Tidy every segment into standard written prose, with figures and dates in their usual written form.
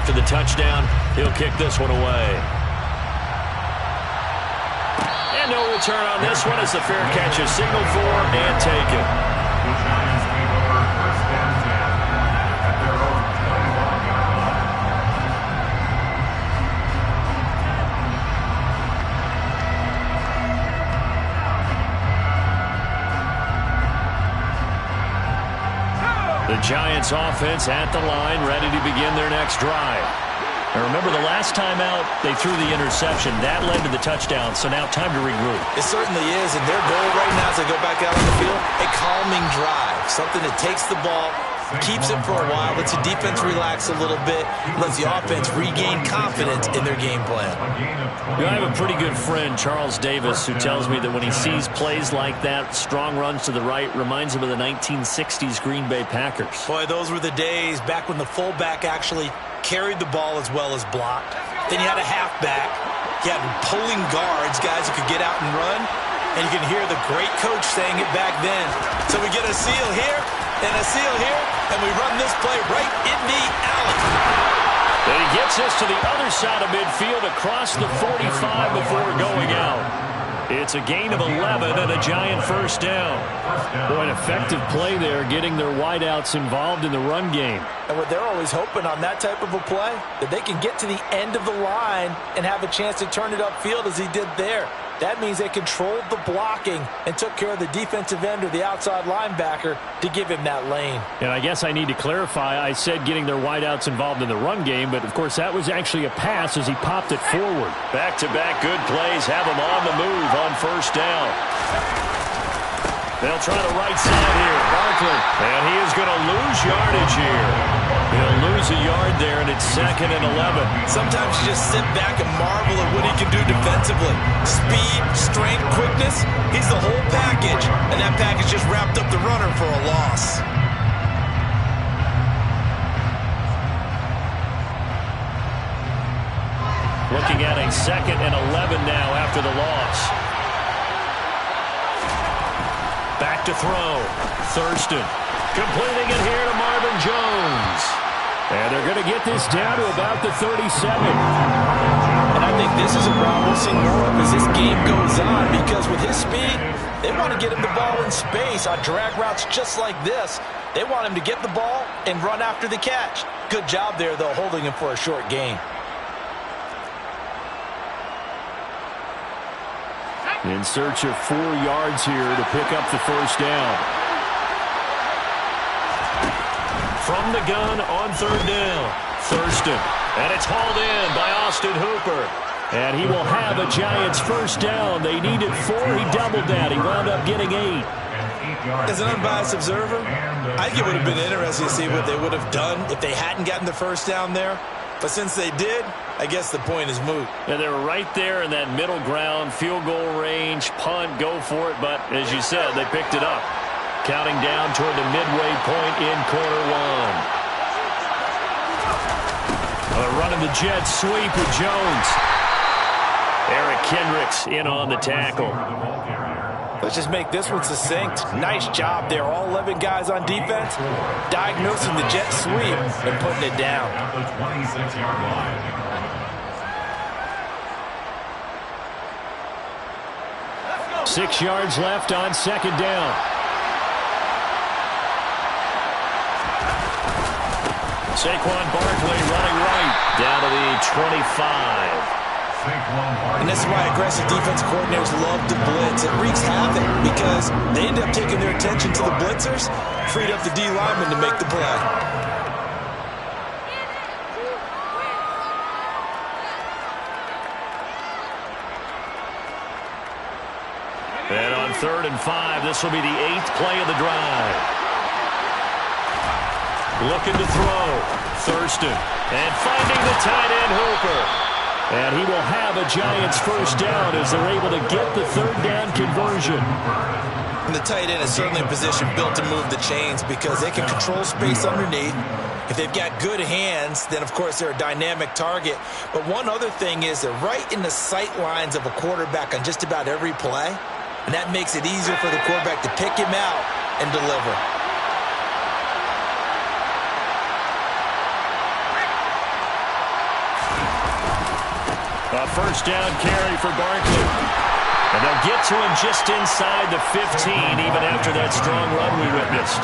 after the touchdown. He'll kick this one away. And no return on this one as the fair catch is signaled for and taken. The Giants take over first and 10 at their own 21-yard line. The Giants offense at the line, ready to begin their next drive. Now remember, the last time out, they threw the interception. That led to the touchdown, so now time to regroup. It certainly is, and their goal right now as they go back out on the field, a calming drive. Something that takes the ball, keeps it for a while, lets the defense relax a little bit, lets the offense regain confidence in their game plan. I have a pretty good friend, Charles Davis, who tells me that when he sees plays like that, strong runs to the right, reminds him of the 1960s Green Bay Packers. Boy, those were the days back when the fullback actually carried the ball as well as blocked. Then you had a halfback. You had pulling guards, guys who could get out and run. And you can hear the great coach saying it back then. So we get a seal here and a seal here, and we run this play right in the alley. And he gets this to the other side of midfield across the 45 before going out. It's a gain of 11 and a Giant first down. Boy, an effective play there, getting their wideouts involved in the run game. And what they're always hoping on that type of a play, that they can get to the end of the line and have a chance to turn it upfield as he did there. That means they controlled the blocking and took care of the defensive end or the outside linebacker to give him that lane. And I guess I need to clarify, I said getting their wideouts involved in the run game, but of course that was actually a pass as he popped it forward. Back-to-back good plays have him on the move on first down. They'll try the right side here. Barkley. And he is going to lose yardage here. He'll lose a yard there, and it's 2nd and 11. Sometimes you just sit back and marvel at what he can do defensively. Speed, strength, quickness, he's the whole package. And that package just wrapped up the runner for a loss. Looking at a 2nd and 11 now after the loss. Back to throw. Thurston completing it here to Marvin Jones. And they're going to get this down to about the 37. And I think this is a route we'll see more of as this game goes on, because with his speed, they want to get him the ball in space on drag routes just like this. They want him to get the ball and run after the catch. Good job there, though, holding him for a short gain. In search of 4 yards here to pick up the first down. From the gun on 3rd down. Thurston. And it's hauled in by Austin Hooper. And he will have a Giants first down. They needed 4. He doubled that. He wound up getting 8. As an unbiased observer, I think it would have been interesting to see what they would have done if they hadn't gotten the first down there. But since they did, I guess the point is moot. And they were right there in that middle ground, field goal range, punt, go for it. But as you said, they picked it up. Counting down toward the midway point in quarter 1. Running the jet sweep with Jones. Eric Kendricks in on the tackle. Let's just make this one succinct. Nice job there. All 11 guys on defense diagnosing the jet sweep and putting it down. At the 26-yard line. 6 yards left on 2nd down. Saquon Barkley running right down to the 25. And this is why aggressive defense coordinators love to blitz. It wreaks havoc because they end up taking their attention to the blitzers, freed up the D lineman to make the play. And on 3rd and 5, this will be the 8th play of the drive. Looking to throw. Thurston. And finding the tight end Hooper. And he will have a Giants first down as they're able to get the 3rd down conversion. And the tight end is certainly a position built to move the chains because they can control space underneath. If they've got good hands, then, of course, they're a dynamic target. But one other thing is they're right in the sight lines of a quarterback on just about every play. And that makes it easier for the quarterback to pick him out and deliver. A first down carry for Barkley. And they'll get to him just inside the 15, even after that strong run we witnessed.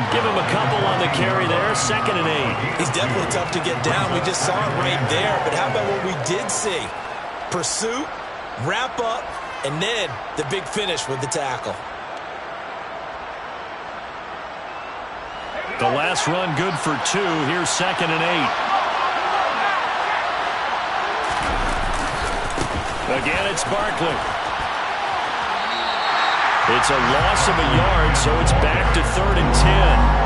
Give him a couple on the carry there, 2nd and 8. He's definitely tough to get down. We just saw it right there. But how about what we did see? Pursuit, wrap up, and then the big finish with the tackle. The last run good for 2. Here's 2nd and 8. Again, it's Barkley. It's a loss of a yard, so it's back to 3rd and 10.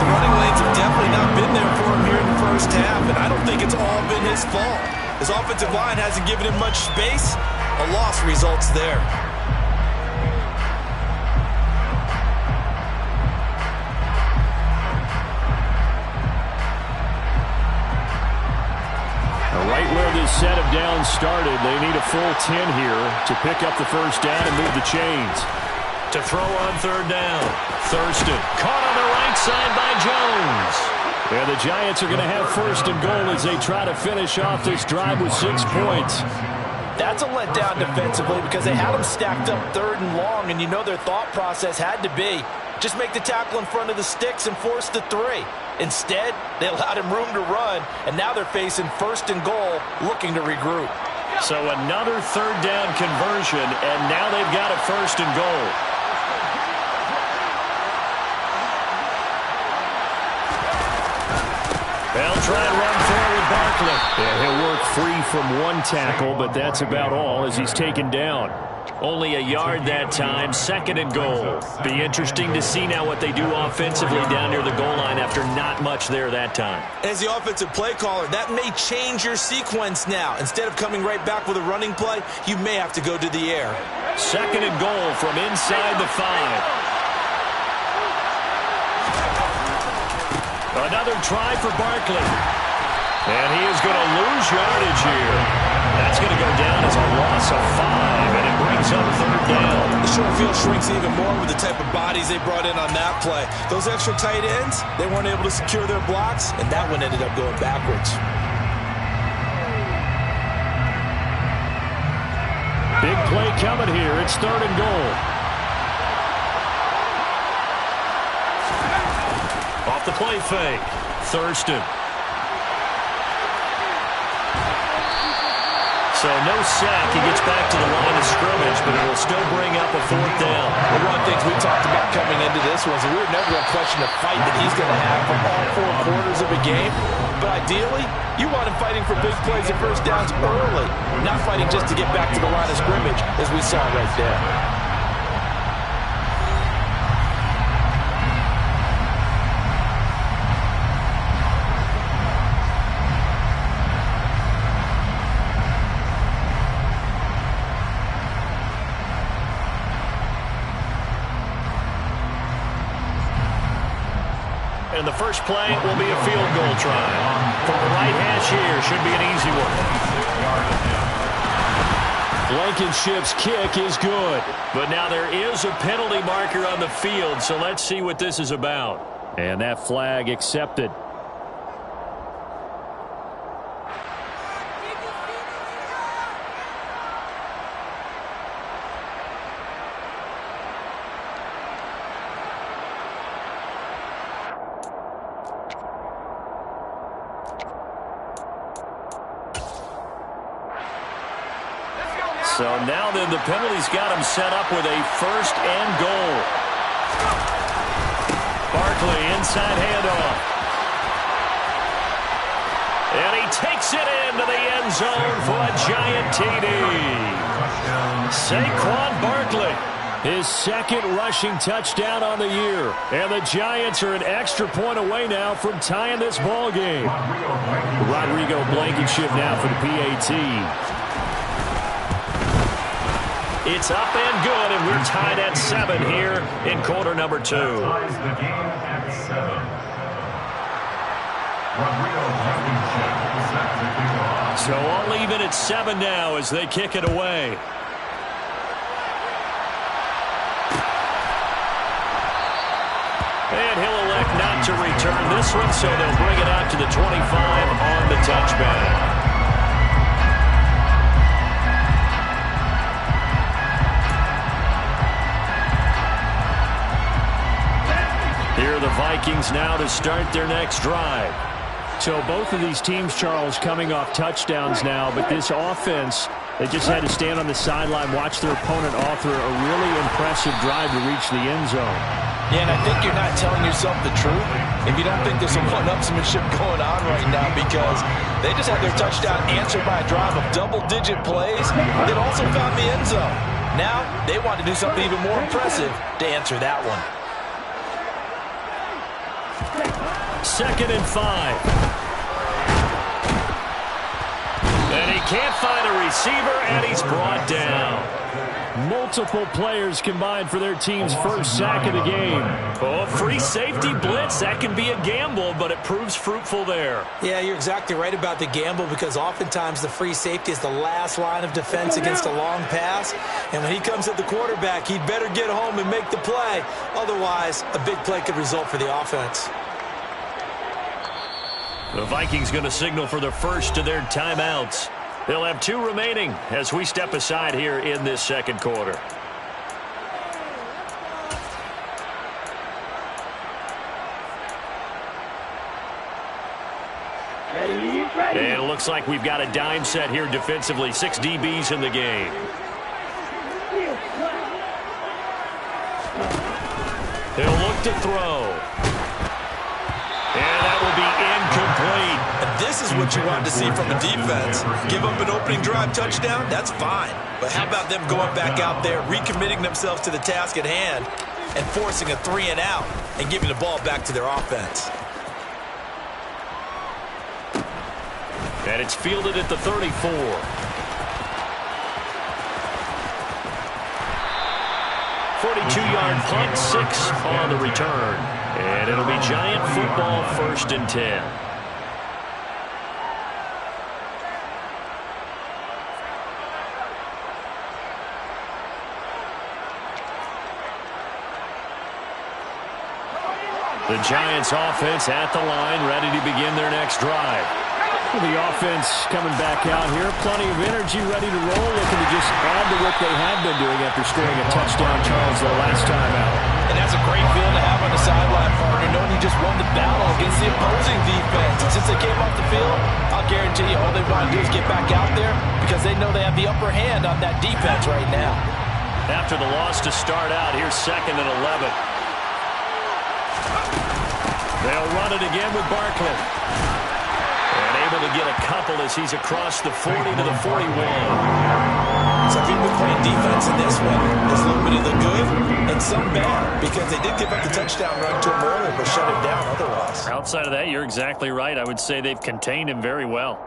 The running lanes have definitely not been there for him here in the first half, and I don't think it's all been his fault. His offensive line hasn't given him much space. A loss results there. Right where this set of downs started, they need a full 10 here to pick up the first down and move the chains. To throw on 3rd down. Thurston caught on the right side by Jones. And the Giants are going to have 1st and goal as they try to finish off this drive with 6 points. That's a letdown defensively because they had them stacked up 3rd and long, and you know their thought process had to be just make the tackle in front of the sticks and force the 3. Instead, they allowed him room to run, and now they're facing 1st and goal, looking to regroup. So another 3rd down conversion, and now they've got a 1st and goal. They'll try and run forward Barkley. Yeah, he'll work free from one tackle, but that's about all as he's taken down. Only a yard that time, 2nd and goal. Be interesting to see now what they do offensively down near the goal line after not much there that time. As the offensive play caller, that may change your sequence now. Instead of coming right back with a running play, you may have to go to the air. 2nd and goal from inside the 5. Another try for Barkley. And he is going to lose yardage here. That's going to go down as a loss of 5, and it brings up 3rd down. The short field shrinks even more with the type of bodies they brought in on that play. Those extra tight ends, they weren't able to secure their blocks, and that one ended up going backwards. Big play coming here. It's 3rd and goal. Off the play fake. Thurston. So no sack. He gets back to the line of scrimmage, but it will still bring up a 4th down. Well, one of the things we talked about coming into this was that we were never going to question the fight that he's going to have for all 4 quarters of a game. But ideally, you want him fighting for big plays and first downs early, not fighting just to get back to the line of scrimmage, as we saw right there. And the first play will be a field goal try. From the right hash here, should be an easy one. Blankenship's kick is good. But now there is a penalty marker on the field, so let's see what this is about. And that flag accepted. So now then the penalty's got him set up with a 1st and goal. Barkley inside handoff. And he takes it into the end zone for a giant TD. Saquon Barkley, his 2nd rushing touchdown on the year. And the Giants are an extra point away now from tying this ball game. Rodrigo Blankenship now for the PAT. It's up and good, and we're tied at 7 here in quarter number 2. Ties the game at 7. Rodrigo Blankenship set to kick off. So all even at 7 now as they kick it away. And he'll elect not to return this one, so they'll bring it out to the 25 on the touchback. Vikings now to start their next drive. So both of these teams, Charles, coming off touchdowns now, but this offense, they just had to stand on the sideline, watch their opponent author a really impressive drive to reach the end zone. Yeah, and I think you're not telling yourself the truth if you don't think there's some one-upsmanship going on right now, because they just had their touchdown answered by a drive of double-digit plays that also found the end zone. Now they want to do something even more impressive to answer that one. 2nd and 5. And he can't find a receiver, and he's brought down. Multiple players combined for their team's first sack of the game. Oh, free safety blitz. That can be a gamble, but it proves fruitful there. Yeah, you're exactly right about the gamble, because oftentimes the free safety is the last line of defense against a long pass. And when he comes at the quarterback, he'd better get home and make the play. Otherwise, a big play could result for the offense. The Vikings going to signal for the first of their timeouts. They'll have 2 remaining as we step aside here in this second quarter. And it looks like we've got a dime set here defensively. 6 DBs in the game. He'll look to throw. And that will be incomplete. And this is what you want to see from a defense. Give up an opening drive touchdown, that's fine. But how about them going back out there, recommitting themselves to the task at hand, and forcing a 3 and out, and giving the ball back to their offense. And it's fielded at the 34. 42-yard punt, 6 on the return. And it'll be Giant football, 1st and 10. The Giants offense at the line, ready to begin their next drive. The offense coming back out here, plenty of energy, ready to roll, looking to just add to what they have been doing after scoring a touchdown, Charles, the last time out. And that's a great feeling to have on the sideline, partner, knowing you just won the battle against the opposing defense. And since they came off the field, I'll guarantee you all they want to do is get back out there, because they know they have the upper hand on that defense right now. After the loss to start out, here's 2nd and 11. They'll run it again with Barkley. And able to get a couple as he's across the 40 to the 41. So if you've been playing defense in this one, there's a little bit of the good and some bad, because they did give up the touchdown run to him earlier, but shut it down otherwise. Outside of that, you're exactly right. I would say they've contained him very well.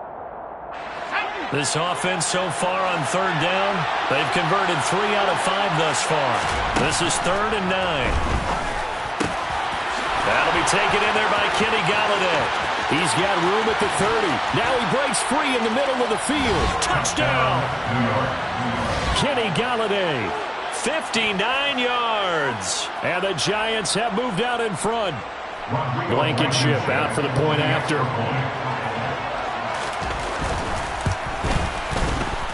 This offense so far on 3rd down, they've converted 3 out of 5 thus far. This is 3rd and 9. That'll be taken in there by Kenny Golladay. He's got room at the 30. Now he breaks free in the middle of the field. Touchdown! Kenny Golladay, 59 yards. And the Giants have moved out in front. Blankenship out for the point after.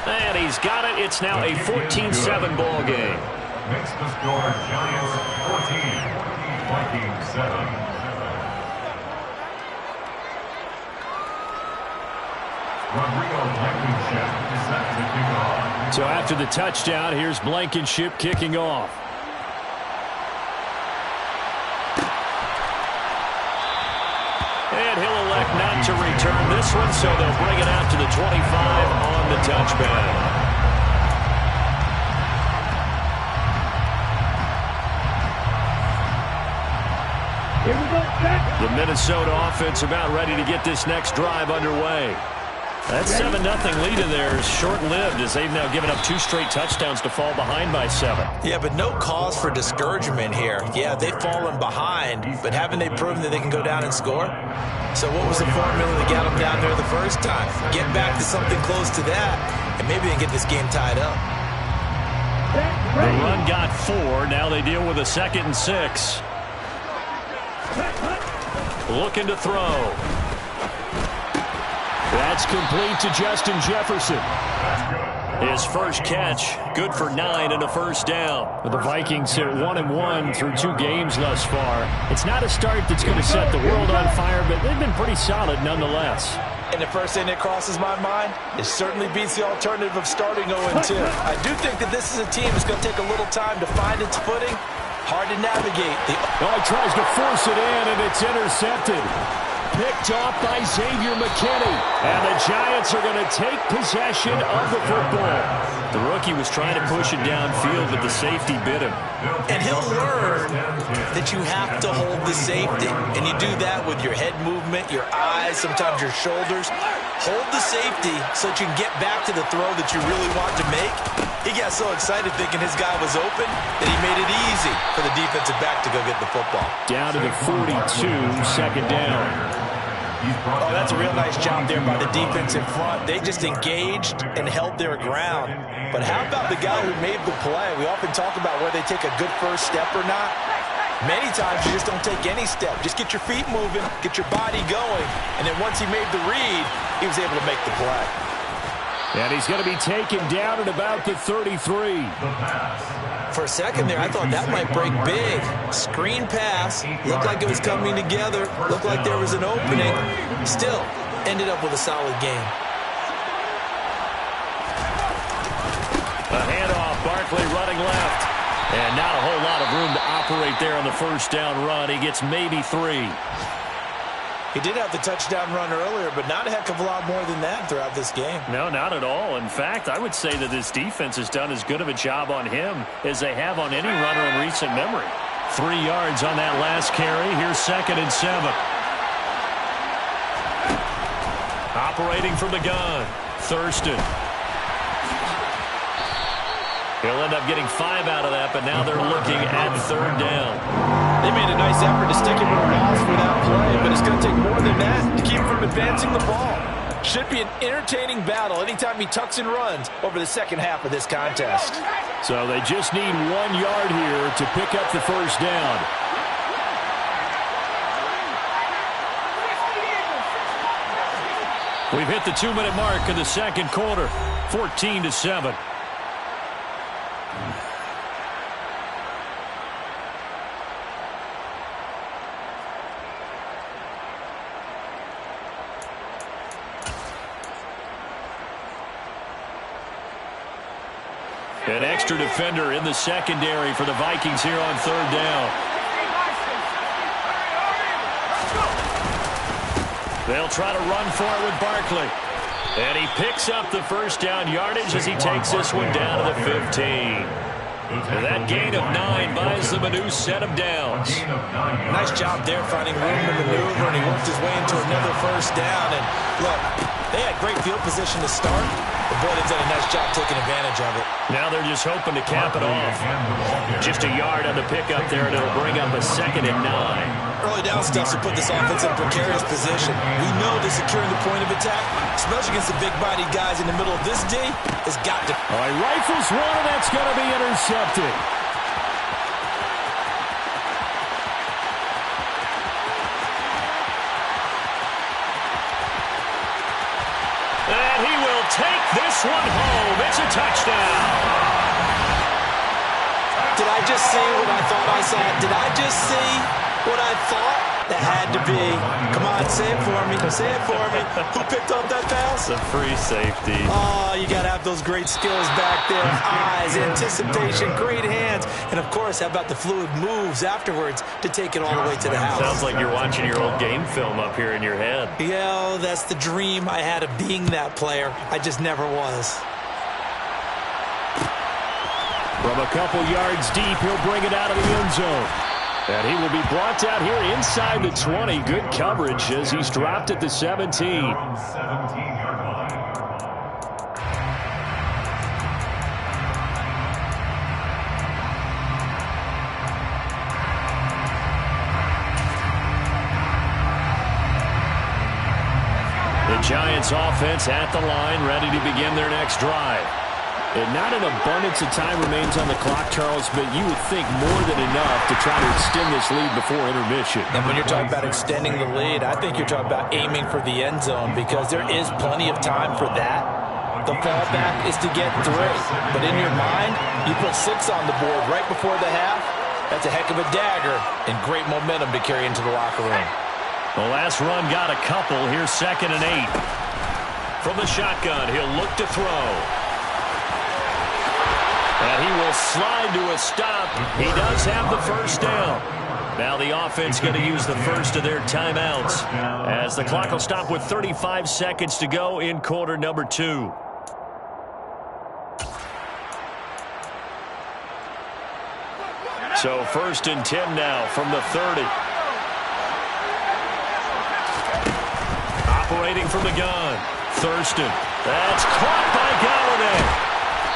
And he's got it. It's now a 14-7 ball game. Makes the score Giants 14, Vikings 7. So after the touchdown, here's Blankenship kicking off. And he'll elect not to return this one, so they'll bring it out to the 25 on the touchback. The Minnesota offense about ready to get this next drive underway. That 7-0 lead in there is short-lived, as they've now given up 2 straight touchdowns to fall behind by 7. Yeah, but no cause for discouragement here. Yeah, they've fallen behind, but haven't they proven that they can go down and score? So what was the formula that got them down there the first time? Get back to something close to that, and maybe they can get this game tied up. The run got 4. Now they deal with a 2nd and 6. Looking to throw. That's complete to Justin Jefferson. His first catch, good for 9 and a first down. The Vikings sit 1-1 through 2 games thus far. It's not a start that's going to set the world on fire, but they've been pretty solid nonetheless. And the first thing that crosses my mind, it certainly beats the alternative of starting 0-2. I do think that this is a team that's going to take a little time to find its footing. Hard to navigate. He tries to force it in, and it's intercepted. Picked off by Xavier McKinney. And the Giants are going to take possession of the football. The rookie was trying to push it downfield, but the safety bit him. And he'll learn that you have to hold the safety. And you do that with your head movement, your eyes, sometimes your shoulders. Hold the safety so that you can get back to the throw that you really want to make. He got so excited thinking his guy was open that he made it easy for the defensive back to go get the football. Down to the 42, second down. Oh, that's a real nice job there by the defense in front. They just engaged and held their ground. But how about the guy who made the play? We often talk about whether they take a good first step or not. Many times you just don't take any step. Just get your feet moving, get your body going, and then once he made the read, he was able to make the play. And he's going to be taken down at about the 33. For a second there, I thought that might break big. Screen pass. Looked like it was coming together. Looked like there was an opening. Still, ended up with a solid game. A handoff, Barkley running left. And not a whole lot of room to operate there on the first down run. He gets maybe 3. He did have the touchdown run earlier, but not a heck of a lot more than that throughout this game. No, not at all. In fact, I would say that this defense has done as good of a job on him as they have on any runner in recent memory. 3 yards on that last carry. Here's 2nd and 7. Operating from the gun, Thurston. He'll end up getting 5 out of that, but now they're looking at 3rd down. They made a nice effort to stick him in a loss for that play, but it's going to take more than that to keep him from advancing the ball. Should be an entertaining battle anytime he tucks and runs over the second half of this contest. So they just need 1 yard here to pick up the first down. We've hit the 2-minute mark of the second quarter, 14-7. An extra defender in the secondary for the Vikings here on 3rd down. They'll try to run for it with Barkley. And he picks up the first down yardage as he takes this one down to the 15. And that gain of 9 buys them a new set of downs. Nice job there finding room to maneuver, and he worked his way into another first down. And look, they had great field position to start. The boys did a nice job taking advantage of it. Now they're just hoping to cap it off. Just a yard on the pickup there, and it'll bring up a 2nd and 9. Early down stuff to put this offense in a precarious position. We know that securing the point of attack, especially against the big-bodied guys in the middle of this D, has got to. All right, rifles one, and that's going to be intercepted. And he will take this one home. It's a touchdown. Did I just see what I thought I saw? Did I just see what I thought? That had to be. Come on, say it for me. Say it for me. Who picked up that pass? It's a free safety. Oh, you got to have those great skills back there. Eyes, anticipation, great hands. And, of course, how about the fluid moves afterwards to take it all the way to the house? Sounds like you're watching your old game film up here in your head. Yeah, that's the dream I had of being that player. I just never was. From a couple yards deep, he'll bring it out of the end zone. And he will be brought down here inside the 20. Good coverage as he's dropped at the 17. The Giants offense at the line, ready to begin their next drive. And not an abundance of time remains on the clock, Charles, but you would think more than enough to try to extend this lead before intermission. And when you're talking about extending the lead, I think you're talking about aiming for the end zone because there is plenty of time for that. The fallback is to get 3. But in your mind, you put 6 on the board right before the half. That's a heck of a dagger and great momentum to carry into the locker room. The last run got a couple. Here's 2nd and 8. From the shotgun, he'll look to throw. And he will slide to a stop. He does have the first down. Now the offense going to use the first of their timeouts as the clock will stop with 35 seconds to go in quarter number 2. So 1st and 10 now from the 30. Operating from the gun. Thurston. That's caught by Galladay.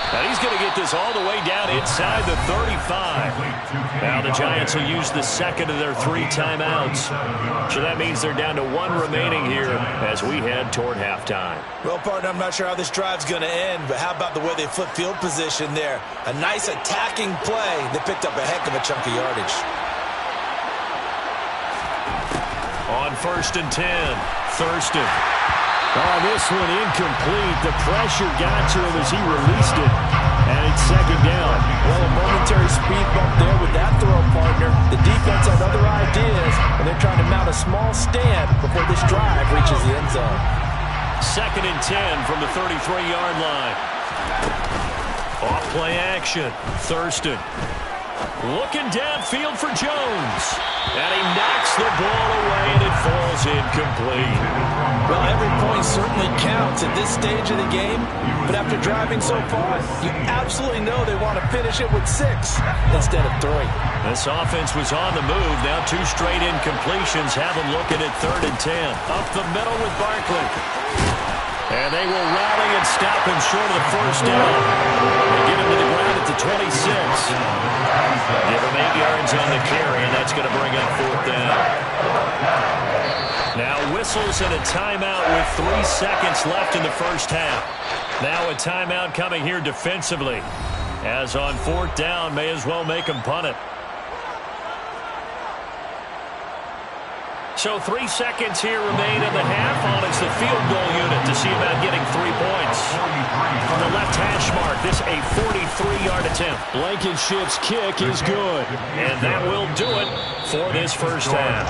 And he's going to get this all the way down inside the 35. Now the Giants will use the second of their 3 timeouts. So that means they're down to 1 remaining here as we head toward halftime. Well, partner, I'm not sure how this drive's going to end, but how about the way they flip field position there? A nice attacking play. They picked up a heck of a chunk of yardage. On 1st and 10, Thurston. Oh, this one incomplete. The pressure got to him as he released it. And it's 2nd down. Well, a momentary speed bump there with that throw, partner. The defense had other ideas, and they're trying to mount a small stand before this drive reaches the end zone. 2nd and 10 from the 33-yard line. Off play action. Thurston. Looking downfield for Jones. And he knocks the ball away, and it falls incomplete. Well, every point certainly counts at this stage of the game, but after driving so far, you absolutely know they want to finish it with 6 instead of 3. This offense was on the move. Now 2 straight incompletions have them looking at 3rd and 10. Up the middle with Barkley. And they will rally and stop him short of the first down. They get him to the ground at the 26. Give him 8 yards on the carry, and that's going to bring up 4th down. Now whistles and a timeout with 3 seconds left in the first half. Now a timeout coming here defensively. As on 4th down, may as well make him punt it. So 3 seconds here remain in the half on it's the field goal unit to see about getting 3 points. From the left hash mark, this a 43-yard attempt. Blankenship's kick is good. And that will do it for this first half.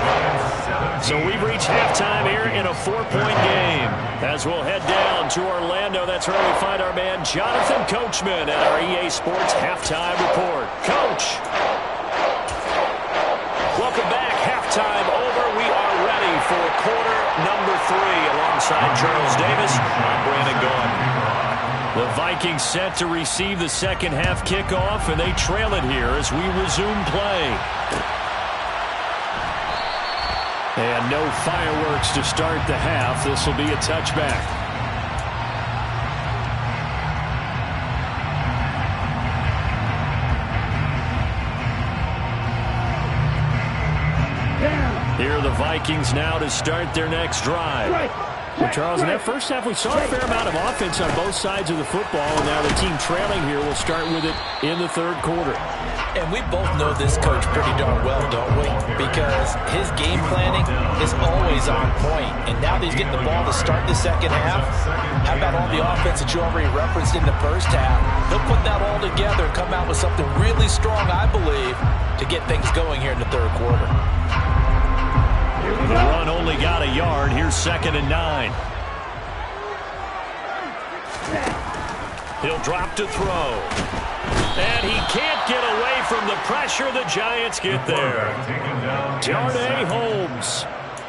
So we've reached halftime here in a 4-point game. As we'll head down to Orlando, that's where we find our man Jonathan Coachman at our EA Sports Halftime Report. Coach. Welcome back. Halftime over. We are ready for quarter number 3 alongside Charles Davis. I'm Brandon Gaudin. The Vikings set to receive the second half kickoff, and they trail it here as we resume play. And no fireworks to start the half. This will be a touchback. Here are the Vikings now to start their next drive. Well, Charles, in that first half, we saw a fair amount of offense on both sides of the football, and now the team trailing here will start with it in the 3rd quarter. And we both know this coach pretty darn well, don't we? Because his game planning is always on point. And now that he's getting the ball to start the second half, how about all the offense that you already referenced in the first half? He'll put that all together and come out with something really strong, I believe, to get things going here in the 3rd quarter. The run only got a yard. Here's 2nd and 9. He'll drop to throw. And he can't get away from the pressure. The Giants get there. Darnay Holmes.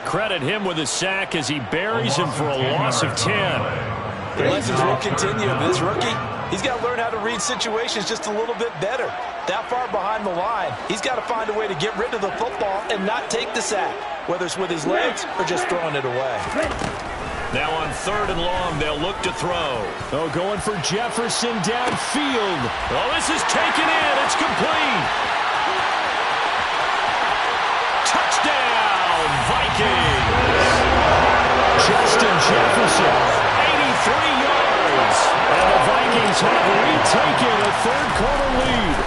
Credit him with a sack as he buries him for a loss of 10. The lessons will continue. This rookie, he's got to learn how to read situations just a little bit better. That far behind the line, he's got to find a way to get rid of the football and not take the sack, whether it's with his legs or just throwing it away. Now on 3rd and long, they'll look to throw. Oh, going for Jefferson downfield. Oh, this is taken in. It's complete. Touchdown, Vikings. Justin Jefferson, 83 yards. And the Vikings have retaken a 3rd quarter lead.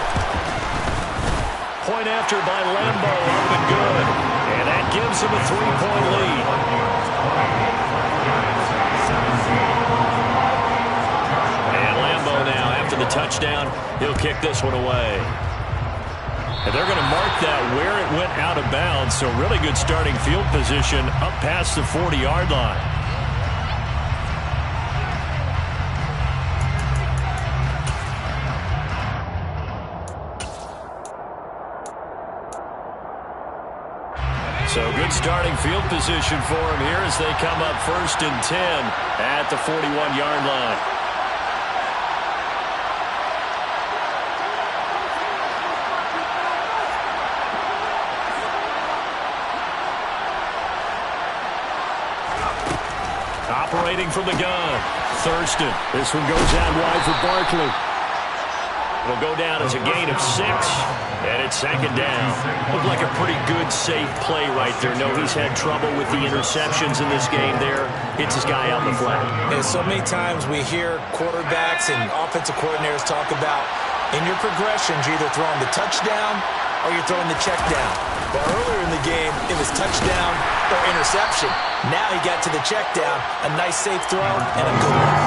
Point after by Lambo up and good. And that gives him a 3-point lead. touchdown. He'll kick this one away. And they're going to mark that where it went out of bounds, so really good starting field position up past the 40-yard line. So good starting field position for him here as they come up 1st and 10 at the 41-yard line. Operating from the gun, Thurston. This one goes out wide for Barkley. Will go down as a gain of 6, and it's 2nd down. Looked like a pretty good, safe play right there. No, he's had trouble with the interceptions in this game there. Hits his guy out in the flat. Yeah, so many times we hear quarterbacks and offensive coordinators talk about in your progressions, you're either throwing the touchdown or you're throwing the check down. But earlier in the game, it was touchdown or interception. Now he got to the check down. A nice, safe throw and a good one.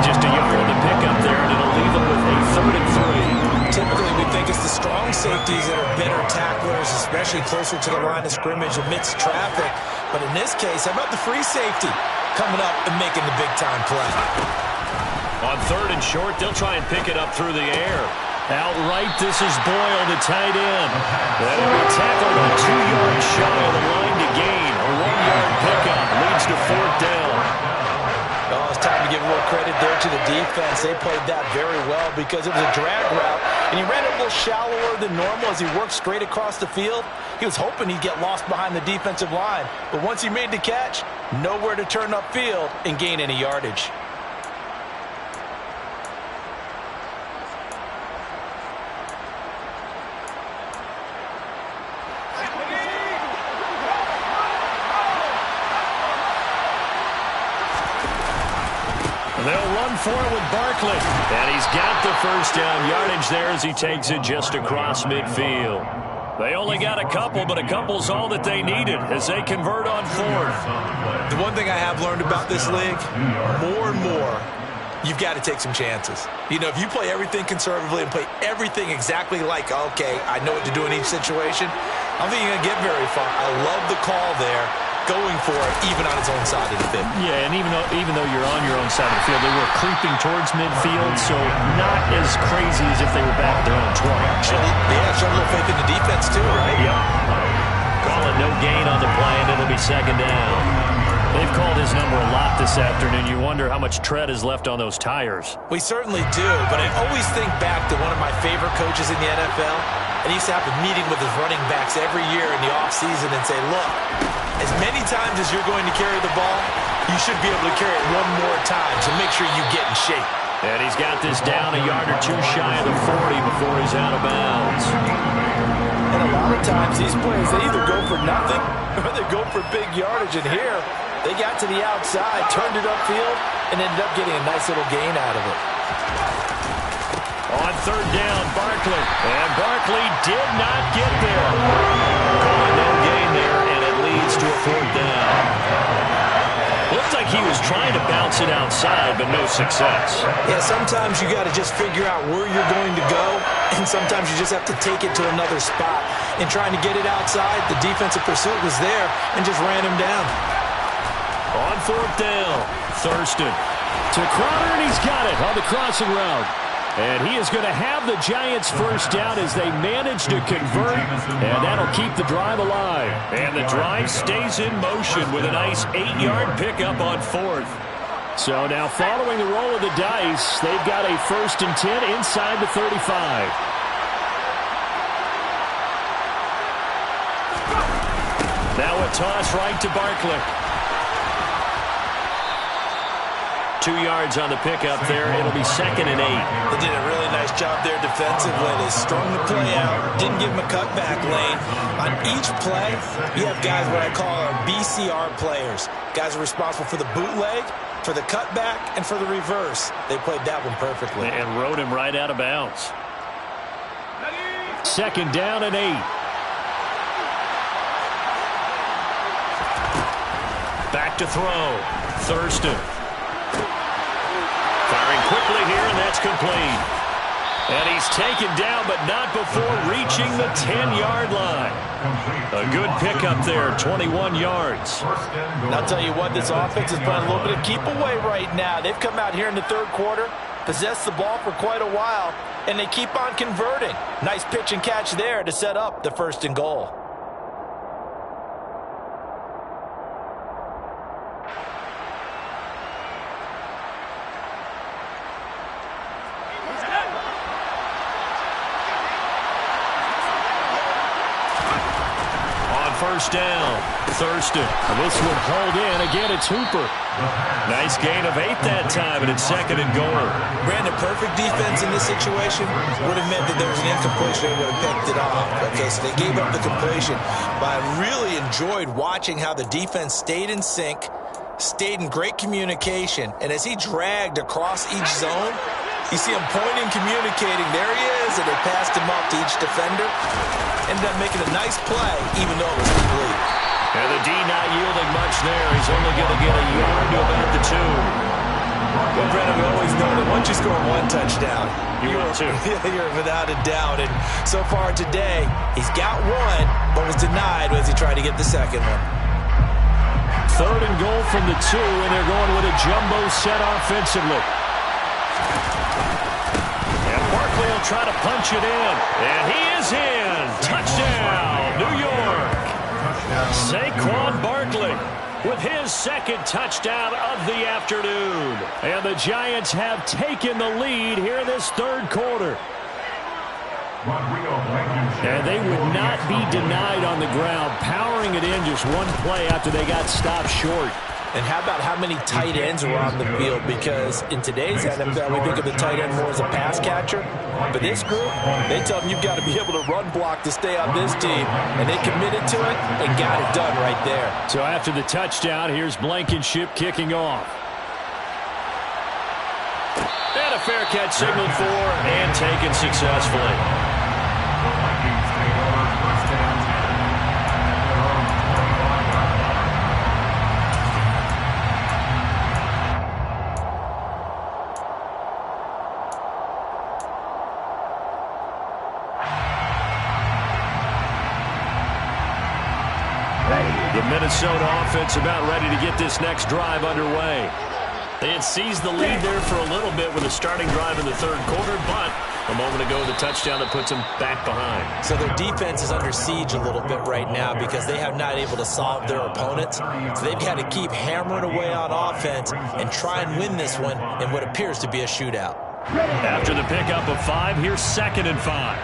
Just a yard on the pickup there, and it'll leave him with a 3rd and 3. Typically, we think it's the strong safeties that are better tacklers, especially closer to the line of scrimmage amidst traffic. But in this case, how about the free safety coming up and making the big-time play? On 3rd and short, they'll try and pick it up through the air. Outright, this is Boyle, the tight end. That'll be tackled on 2 yards shy of the line to gain. A 1-yard pickup leads to 4th down. Oh, it's time to give a little credit there to the defense. They played that very well because it was a drag route, and he ran it a little shallower than normal as he worked straight across the field. He was hoping he'd get lost behind the defensive line, but once he made the catch, nowhere to turn upfield and gain any yardage. They'll run for it with Barkley. And he's got the 1st down yardage there as he takes it just across midfield. They only got a couple, but a couple's all that they needed as they convert on 4th. The one thing I have learned about this league, more and more, you've got to take some chances. You know, if you play everything conservatively and play everything exactly like, okay, I know what to do in each situation, I don't think you're going to get very far. I love the call there, going for it, even on its own side of the field. Yeah, and even though you're on your own side of the field, they were creeping towards midfield, so not as crazy as if they were back their own 20. Show a little faith in the defense too, right? Yep. Calling no gain on the play, and it'll be 2nd down. They've called his number a lot this afternoon. You wonder how much tread is left on those tires. We certainly do, but I always think back to one of my favorite coaches in the NFL, and he used to have a meeting with his running backs every year in the offseason and say, look, as many times as you're going to carry the ball, you should be able to carry it one more time, so make sure you get in shape. And he's got this down a yard or 2 shy of the 40 before he's out of bounds. And a lot of times, these players, they either go for nothing or they go for big yardage. And here, they got to the outside, turned it upfield, and ended up getting a nice little gain out of it. On 3rd down, Barkley. And Barkley did not get there. Calling no gain there, and it leads to a 4th down. Looks like he was trying to bounce it outside, but no success. Yeah, sometimes you got to just figure out where you're going to go, and sometimes you just have to take it to another spot. And trying to get it outside, the defensive pursuit was there and just ran him down. On 4th down, Thurston. To Crowder, and he's got it on the crossing route. And he is going to have the Giants' 1st down as they manage to convert, and that'll keep the drive alive. And the drive stays in motion with a nice 8-yard pickup on 4th. So now following the roll of the dice, they've got a 1st and 10 inside the 35. Now a toss right to Barkley. 2 yards on the pickup there. It'll be 2nd and 8. They did a really nice job there defensively. They strung the play out, didn't give him a cutback lane. On each play, you have guys what I call our BCR players. Guys are responsible for the bootleg, for the cutback, and for the reverse. They played that one perfectly. And rode him right out of bounds. 2nd down and 8. Back to throw. Thurston. Firing quickly here, and that's complete. And he's taken down, but not before reaching the 10-yard line. A good pickup there, 21 yards. And I'll tell you what, this offense is playing a little bit of keep away right now. They've come out here in the third quarter, possessed the ball for quite a while, and they keep on converting. Nice pitch and catch there to set up the 1st and goal. First down, Thurston. And this one hauled in. Again, it's Hooper. Nice gain of 8 that time, and it's 2nd and goal. Brandon, perfect defense in this situation would have meant that there was an incompletion. They would have picked it off. Okay, so they gave up the completion. But I really enjoyed watching how the defense stayed in sync, stayed in great communication, and as he dragged across each zone, you see him pointing, communicating. There he is, and they passed him up to each defender. Ended up making a nice play, even though it was complete. And the D not yielding much there. He's only going to get a yard to about the 2. Well, Brandon, we always know that once you score 1 touchdown, you're without a doubt. And so far today, he's got 1, but was denied as he tried to get the 2nd one. 3rd and goal from the 2, and they're going with a jumbo set offensively. And Barkley will try to punch it in. And he is in. Touchdown, New York. Saquon Barkley with his 2nd touchdown of the afternoon. And the Giants have taken the lead here this 3rd quarter. And they would not be denied on the ground, powering it in just 1 play after they got stopped short. And how about how many tight ends are on the field? Because in today's NFL, we think of the tight end more as a pass catcher. But this group, they tell them you've got to be able to run block to stay on this team. And they committed to it and got it done right there. So after the touchdown, here's Blankenship kicking off. And a fair catch signaled for and taken successfully. The Minnesota offense about ready to get this next drive underway. They had seized the lead there for a little bit with a starting drive in the 3rd quarter, but a moment ago the touchdown that puts them back behind. So their defense is under siege a little bit right now because they have not able to solve their opponents. So they've got to keep hammering away on offense and try and win this one in what appears to be a shootout. After the pickup of 5, here's 2nd and 5.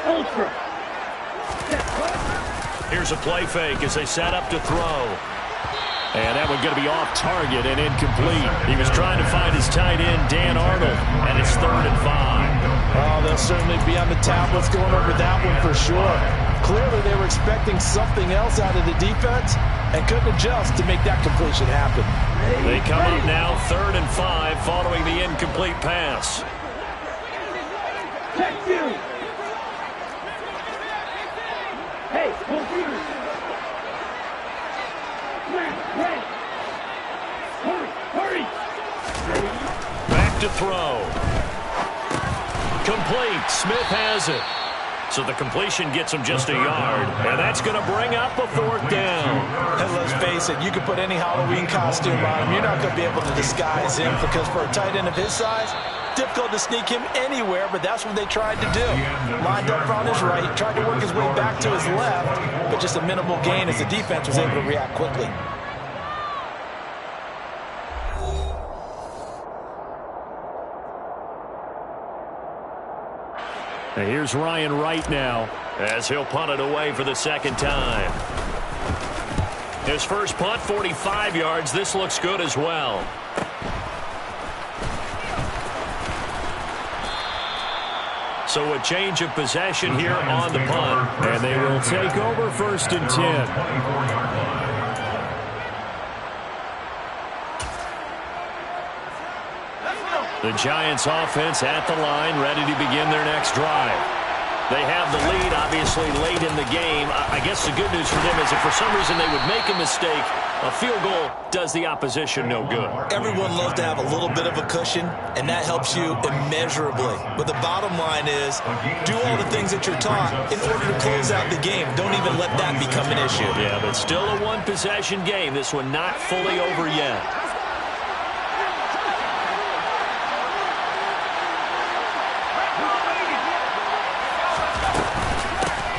Ultra. Here's a play fake as they set up to throw. And that one going to be off target and incomplete. He was trying to find his tight end, Dan Arnold, and it's 3rd and 5. Oh, they'll certainly be on the tablets going over that one for sure. Clearly, they were expecting something else out of the defense and couldn't adjust to make that completion happen. They come up now 3rd and 5 following the incomplete pass. Check you. Hey, computer. Hurry. Back to throw. Complete. Smith has it. So the completion gets him just a yard. And that's going to bring up a 4th down. And let's face it, you can put any Halloween costume on him. You're not going to be able to disguise him because for a tight end of his size, difficult to sneak him anywhere, but that's what they tried to do. Lined up on his right, tried to work his way back to his left, but just a minimal gain as the defense was able to react quickly. And here's Ryan Wright now as he'll punt it away for the 2nd time. His first punt, 45 yards. This looks good as well. So a change of possession here on the punt. And they will take over 1st and 10. The Giants offense at the line, ready to begin their next drive. They have the lead, obviously, late in the game. I guess the good news for them is if for some reason they would make a mistake, a field goal does the opposition no good. Everyone loves to have a little bit of a cushion, and that helps you immeasurably. But the bottom line is, do all the things that you're taught in order to close out the game. Don't even let that become an issue. Yeah, but still a one-possession game. This one not fully over yet.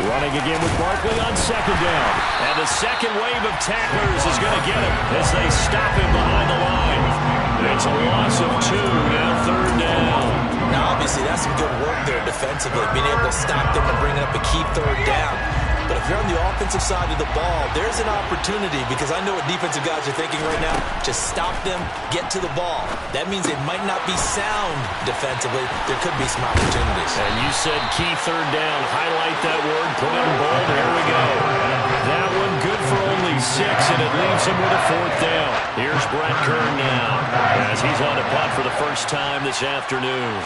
Running again with Barkley on second down. And the second wave of tacklers is going to get him as they stop him behind the line. It's a loss of 2, now third down. Now, obviously, that's some good work there defensively, being able to stop them and bring up a key third down. But if you're on the offensive side of the ball, there's an opportunity, because I know what defensive guys are thinking right now. Just stop them, get to the ball. That means they might not be sound defensively. There could be some opportunities. And you said key third down. Highlight that word, put it in bold. Here we go. That one good for only 6, and it leaves him with a fourth down. Here's Brett Kern now as he's on a punt for the first time this afternoon.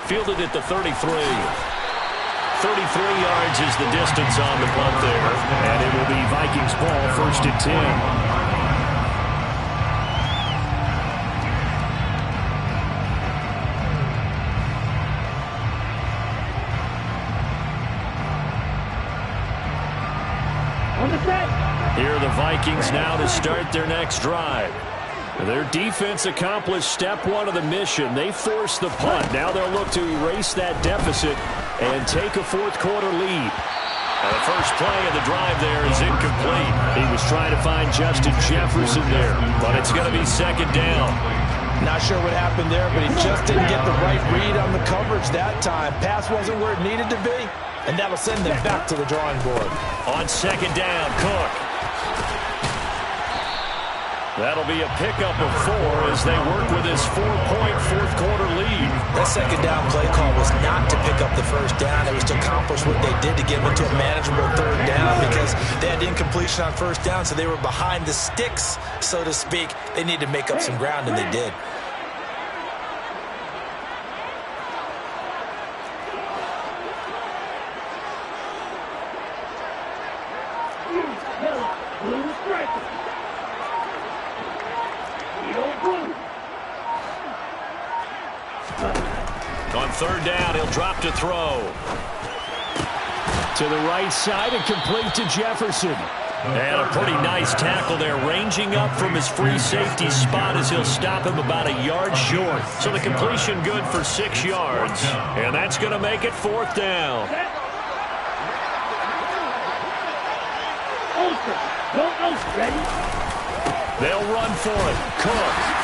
Fielded at the 33. 33 yards is the distance on the punt there. And it will be Vikings ball, first and 10. On the set. Here are the Vikings now to start their next drive. Their defense accomplished step 1 of the mission. They forced the punt. Now they'll look to erase that deficit and take a fourth-quarter lead. And the first play of the drive there is incomplete. He was trying to find Justin Jefferson there, but it's going to be second down. Not sure what happened there, but he just didn't get the right read on the coverage that time. Pass wasn't where it needed to be, and that'll send them back to the drawing board. On second down, Cook. That'll be a pickup of 4 as they work with his 4-point fourth-quarter lead. That second down play call was not to pick up the first down. It was to accomplish what they did to get them into a manageable third down, because they had incompletion on first down, so they were behind the sticks, so to speak. They needed to make up some ground, and they did. On third down, he'll drop to throw. To the right side and complete to Jefferson. And a pretty nice tackle there, ranging up from his free safety spot as he'll stop him about a yard short. So the completion good for 6 yards. And that's going to make it fourth down. Ready? They'll run for it. Cook.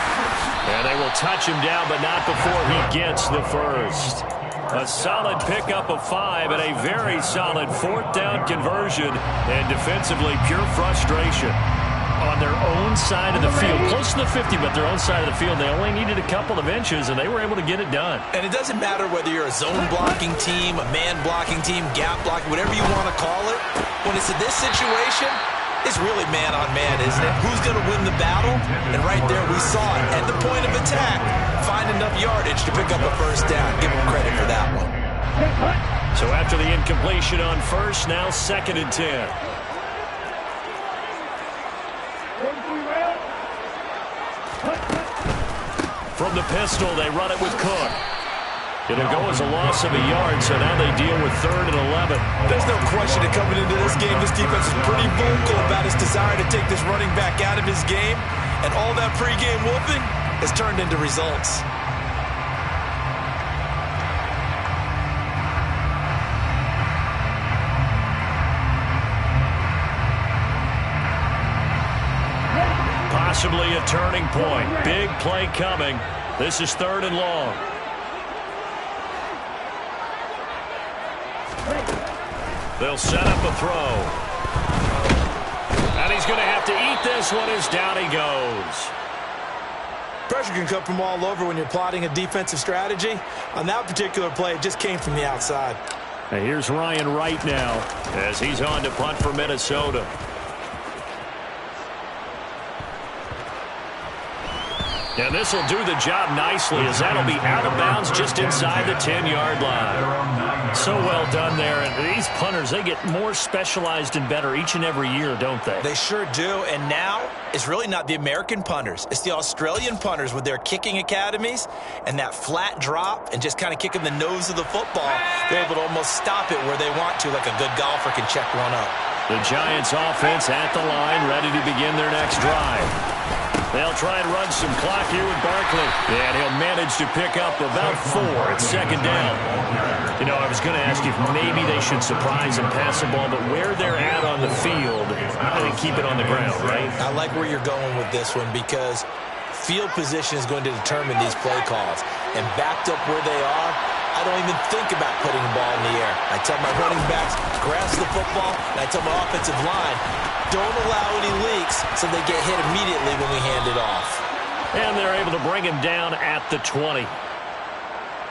And they will touch him down, but not before he gets the first. A solid pickup of 5 and a very solid fourth down conversion. And defensively, pure frustration. On their own side of the field, close to the 50, but their own side of the field, they only needed a couple of inches, and they were able to get it done. And it doesn't matter whether you're a zone blocking team, a man blocking team, gap blocking, whatever you want to call it. When it's in this situation, it's really man-on-man, isn't it? Who's going to win the battle? And right there we saw it. At the point of attack, find enough yardage to pick up a first down. Give them credit for that one. So after the incompletion on first, now second and 10. From the pistol, they run it with Cook. It'll go as a loss of a yard, so now they deal with third and 11. There's no question that coming into this game, this defense is pretty vocal about its desire to take this running back out of his game, and all that pregame whooping has turned into results. Possibly a turning point. Big play coming. This is third and long. They'll set up a throw. And he's going to have to eat this one as down he goes. Pressure can come from all over when you're plotting a defensive strategy. On that particular play, it just came from the outside. And here's Ryan Wright now as he's on to punt for Minnesota. And this will do the job nicely, as that'll be out of bounds just inside the 10-yard line. So well done there. And these punters, they get more specialized and better each and every year, don't they? They sure do. And now it's really not the American punters. It's the Australian punters with their kicking academies and that flat drop and just kind of kicking the nose of the football. They're able to almost stop it where they want to, like a good golfer can check one up. The Giants offense at the line, ready to begin their next drive. They'll try and run some clock here with Barkley. And he'll manage to pick up about 4. It's second down. You know, I was going to ask you if maybe they should surprise and pass the ball, but where they're at on the field, I think keep it on the ground, right? I like where you're going with this one because field position is going to determine these play calls. And backed up where they are, I don't even think about putting the ball in the air. I tell my running backs, grasp the football, and I tell my offensive line, don't allow any leaks so they get hit immediately when we hand it off. And they're able to bring him down at the 20.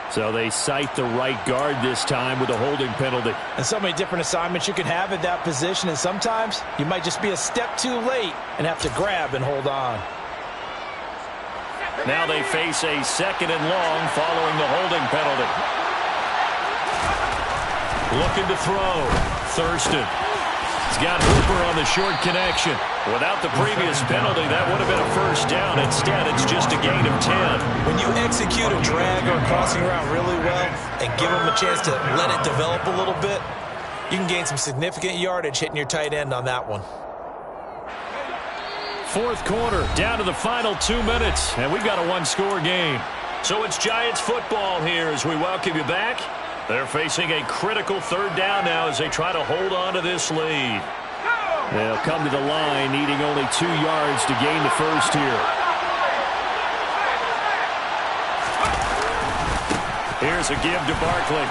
So they cite the right guard this time with a holding penalty. And so many different assignments you can have at that position, and sometimes you might just be a step too late and have to grab and hold on. Now they face a second and long following the holding penalty. Looking to throw. Thurston. He's got Hooper on the short connection. Without the previous penalty, that would have been a first down. Instead, it's just a gain of 10. When you execute a drag or a crossing route really well and give them a chance to let it develop a little bit, you can gain some significant yardage hitting your tight end on that one. Fourth quarter, down to the final 2 minutes, and we've got a one-score game. So it's Giants football here as we welcome you back. They're facing a critical third down now as they try to hold on to this lead. They'll come to the line, needing only 2 yards to gain the first here. Here's a give to Barkley.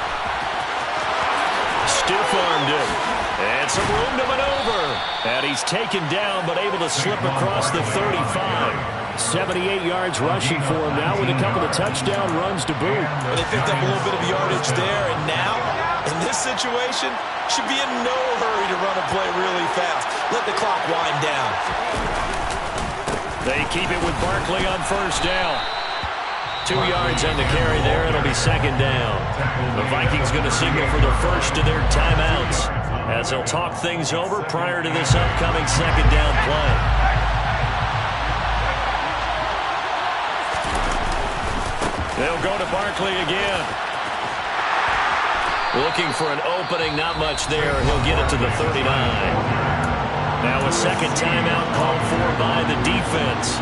Stiff-armed him. And some room to maneuver. And he's taken down, but able to slip across the 35. 78 yards rushing for him now with a couple of touchdown runs to boot. And they picked up a little bit of yardage there, and now, in this situation, should be in no hurry to run a play really fast. Let the clock wind down. They keep it with Barkley on first down. 2 yards on the carry there. It'll be second down. The Vikings going to signal for the first of their timeouts as they'll talk things over prior to this upcoming second down play. They'll go to Barkley again. Looking for an opening, not much there. He'll get it to the 39. Now a second timeout called for by the defense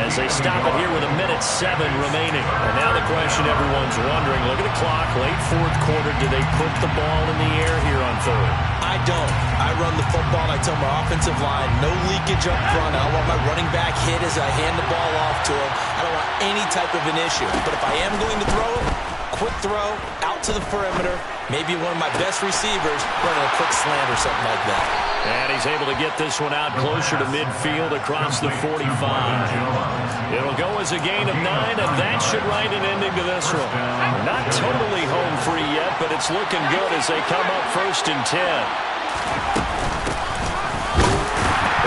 as they stop it here with 1:07 remaining. And now the question everyone's wondering, look at the clock, late fourth quarter, do they put the ball in the air here on third? I don't. I run the football, and I tell my offensive line, no leakage up front. I don't want my running back hit as I hand the ball off to him. I don't want any type of an issue. But if I am going to throw it, quick throw, out to the perimeter, maybe one of my best receivers running a quick slant or something like that. And he's able to get this one out closer to midfield across the 45. It'll go as a gain of 9, and that should write an ending to this one. Not totally home free yet, but it's looking good as they come up first and 10.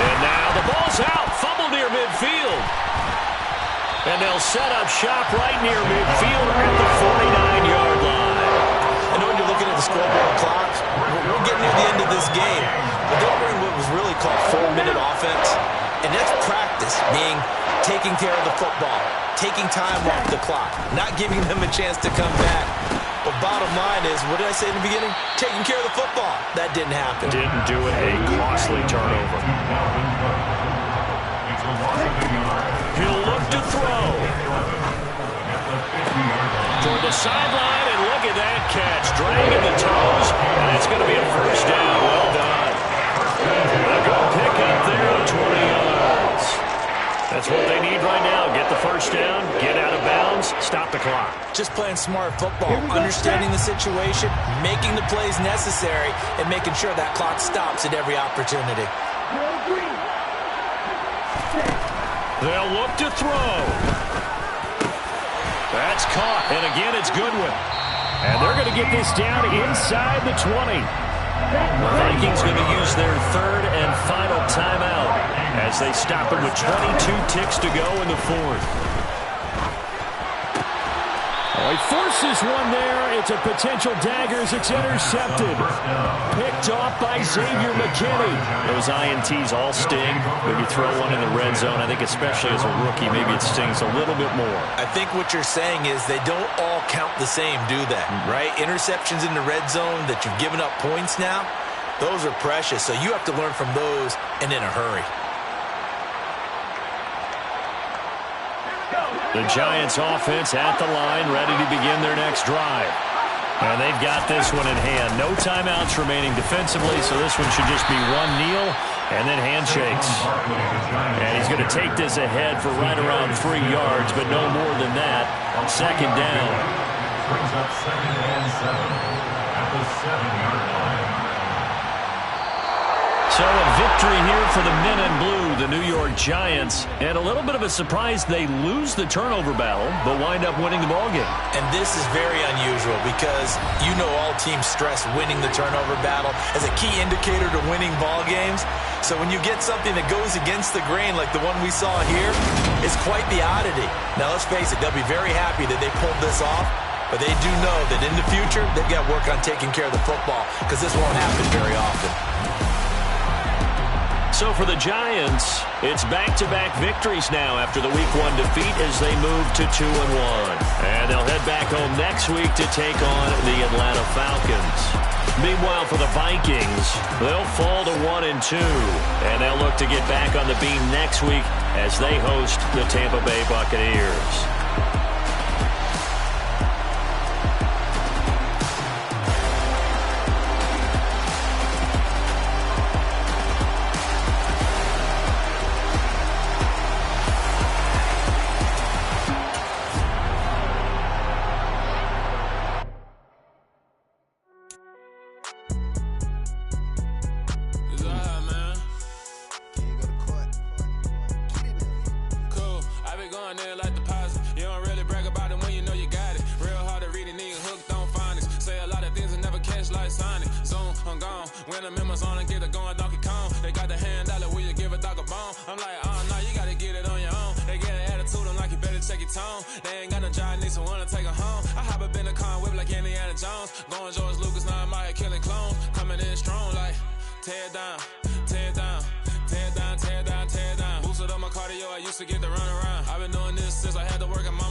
And now the ball's out, fumble near midfield. And they'll set up shop right near midfield at the 49-yard line. I know when you're looking at the scoreboard clock, we're getting near the end of this game. But they're running what was really called 4-minute offense. And that's practice, meaning taking care of the football, taking time off the clock, not giving them a chance to come back. But bottom line is, what did I say in the beginning? Taking care of the football. That didn't happen. Didn't do it. A costly turnover. He'll look to throw. Toward the sideline, and look at that catch. Dragging the toes, and it's going to be a first down. Well done. A good pickup there of 20 yards. That's what they need right now. Get the first down, get out of bounds, stop the clock. Just playing smart football, understanding the situation, making the plays necessary, and making sure that clock stops at every opportunity. They'll look to throw. That's caught, and again it's Goodwin. And they're going to get this down inside the 20. The Vikings going to use their third and final timeout as they stop it with 22 ticks to go in the fourth. Oh, he forces one there. It's a potential dagger as it's intercepted. Picked off by Xavier McKinney. Those INTs all sting. Maybe throw one in the red zone. I think especially as a rookie, maybe it stings a little bit more. I think what you're saying is they don't all count the same, do they? Right? Interceptions in the red zone that you've given up points now, those are precious. So you have to learn from those and in a hurry. The Giants offense at the line, ready to begin their next drive. And they've got this one in hand. No timeouts remaining defensively, so this one should just be one kneel and then handshakes. And he's going to take this ahead for right around 3 yards, but no more than that. Second down. Brings up 2nd and 7 at the 7-yard line. So a victory here for the men in blue, the New York Giants. And a little bit of a surprise, they lose the turnover battle, but wind up winning the ballgame. And this is very unusual because you know all teams stress winning the turnover battle as a key indicator to winning ball games. So when you get something that goes against the grain like the one we saw here, it's quite the oddity. Now let's face it, they'll be very happy that they pulled this off, but they do know that in the future they've got to work on taking care of the football because this won't happen very often. So for the Giants, it's back-to-back victories now after the Week 1 defeat as they move to 2-1. And they'll head back home next week to take on the Atlanta Falcons. Meanwhile, for the Vikings, they'll fall to 1-2. And they'll look to get back on the beam next week as they host the Tampa Bay Buccaneers. I used to get to run around. I've been doing this since I had to work in my